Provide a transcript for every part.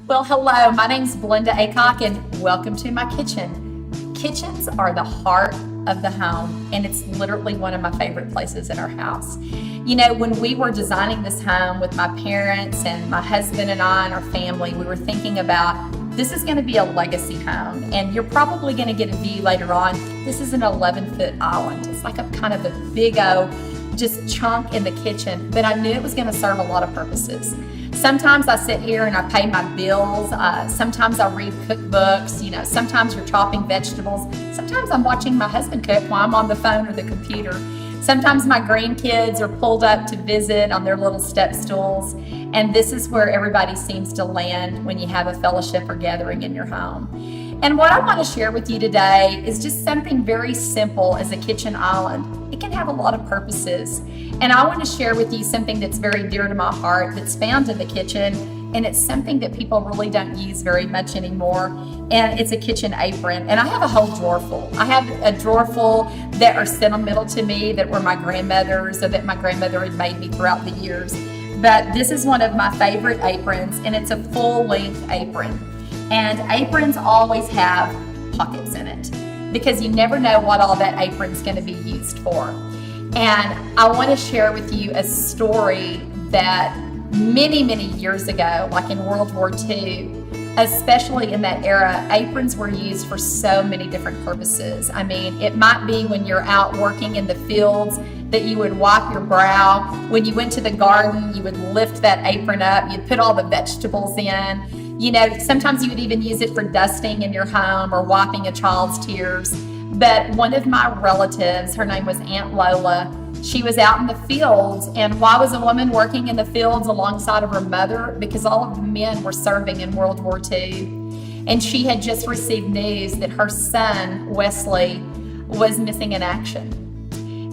Well, hello, my name's Belinda Acock, and welcome to my kitchen. Kitchens are the heart of the home, and it's literally one of my favorite places in our house. You know, when we were designing this home with my parents and my husband and I and our family, we were thinking about this is going to be a legacy home, and you're probably going to get a view later on. This is an 11-foot island. It's like a kind of a big old just chunk in the kitchen, but I knew it was going to serve a lot of purposes. Sometimes I sit here and I pay my bills. Sometimes I read cookbooks. You know, sometimes you're chopping vegetables. Sometimes I'm watching my husband cook while I'm on the phone or the computer. Sometimes my grandkids are pulled up to visit on their little step stools. And this is where everybody seems to land when you have a fellowship or gathering in your home. And what I want to share with you today is just something very simple as a kitchen island. It can have a lot of purposes. And I want to share with you something that's very dear to my heart that's found in the kitchen. And it's something that people really don't use very much anymore. And it's a kitchen apron. And I have a whole drawer full. I have a drawer full that are sentimental to me, that were my grandmother's or that my grandmother had made me throughout the years. But this is one of my favorite aprons, and it's a full-length apron. And aprons always have pockets in it because you never know what all that apron's going to be used for. And I want to share with you a story that many, many years ago, like in World War II, especially in that era, aprons were used for so many different purposes. I mean, it might be when you're out working in the fields that you would wipe your brow. When you went to the garden, you would lift that apron up. You'd put all the vegetables in. You know, sometimes you would even use it for dusting in your home or wiping a child's tears. But one of my relatives, her name was Aunt Lola, she was out in the fields. And why was a woman working in the fields alongside of her mother? Because all of the men were serving in World War II. And she had just received news that her son, Wesley, was missing in action.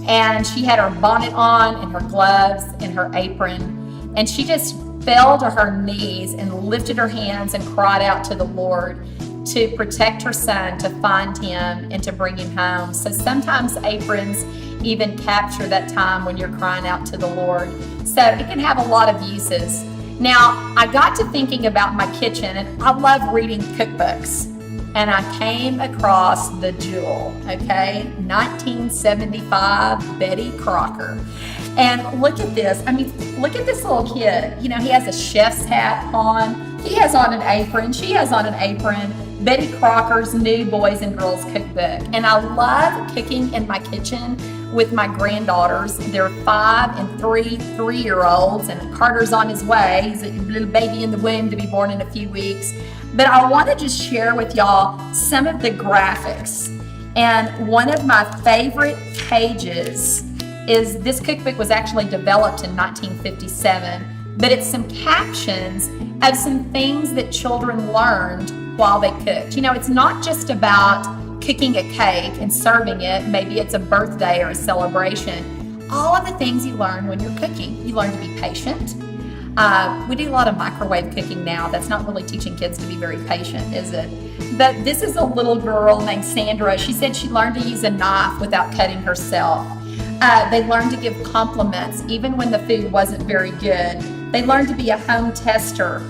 And she had her bonnet on and her gloves and her apron. And she just fell to her knees and lifted her hands and cried out to the Lord to protect her son, to find him, and to bring him home. So sometimes aprons even capture that time when you're crying out to the Lord. So it can have a lot of uses. Now, I got to thinking about my kitchen, and I love reading cookbooks. And I came across The Jewel, 1975, Betty Crocker. And look at this. I mean, look at this little kid. You know, he has a chef's hat on. He has on an apron. She has on an apron. Betty Crocker's New Boys and Girls Cookbook. And I love cooking in my kitchen with my granddaughters. They're 5 and 3-year-olds, and Carter's on his way. He's a little baby in the womb to be born in a few weeks. But I want to just share with y'all some of the graphics. And one of my favorite pages is this cookbook was actually developed in 1957, but it's some captions of some things that children learned while they cooked. You know, it's not just about cooking a cake and serving it. Maybe it's a birthday or a celebration. All of the things you learn when you're cooking. You learn to be patient. We do a lot of microwave cooking now. That's not really teaching kids to be very patient, is it? But this is a little girl named Sandra. She said she learned to use a knife without cutting herself. They learned to give compliments even when the food wasn't very good. They learned to be a home tester.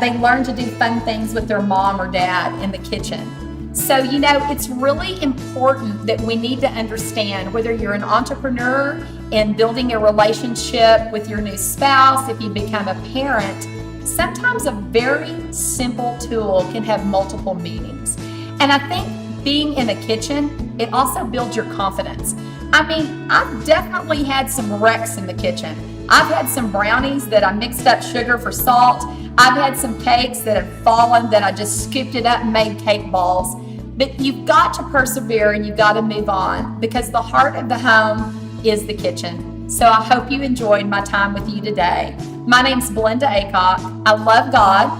They learned to do fun things with their mom or dad in the kitchen. So, you know, it's really important that we need to understand whether you're an entrepreneur in building a relationship with your new spouse, if you become a parent, sometimes a very simple tool can have multiple meanings. And I think being in the kitchen, it also builds your confidence. I mean, I've definitely had some wrecks in the kitchen. I've had some brownies that I mixed up sugar for salt. I've had some cakes that have fallen that I just scooped it up and made cake balls. But you've got to persevere and you've got to move on because the heart of the home is the kitchen. So I hope you enjoyed my time with you today. My name's Belinda Acock. I love God,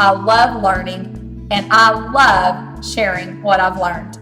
I love learning, and I love sharing what I've learned.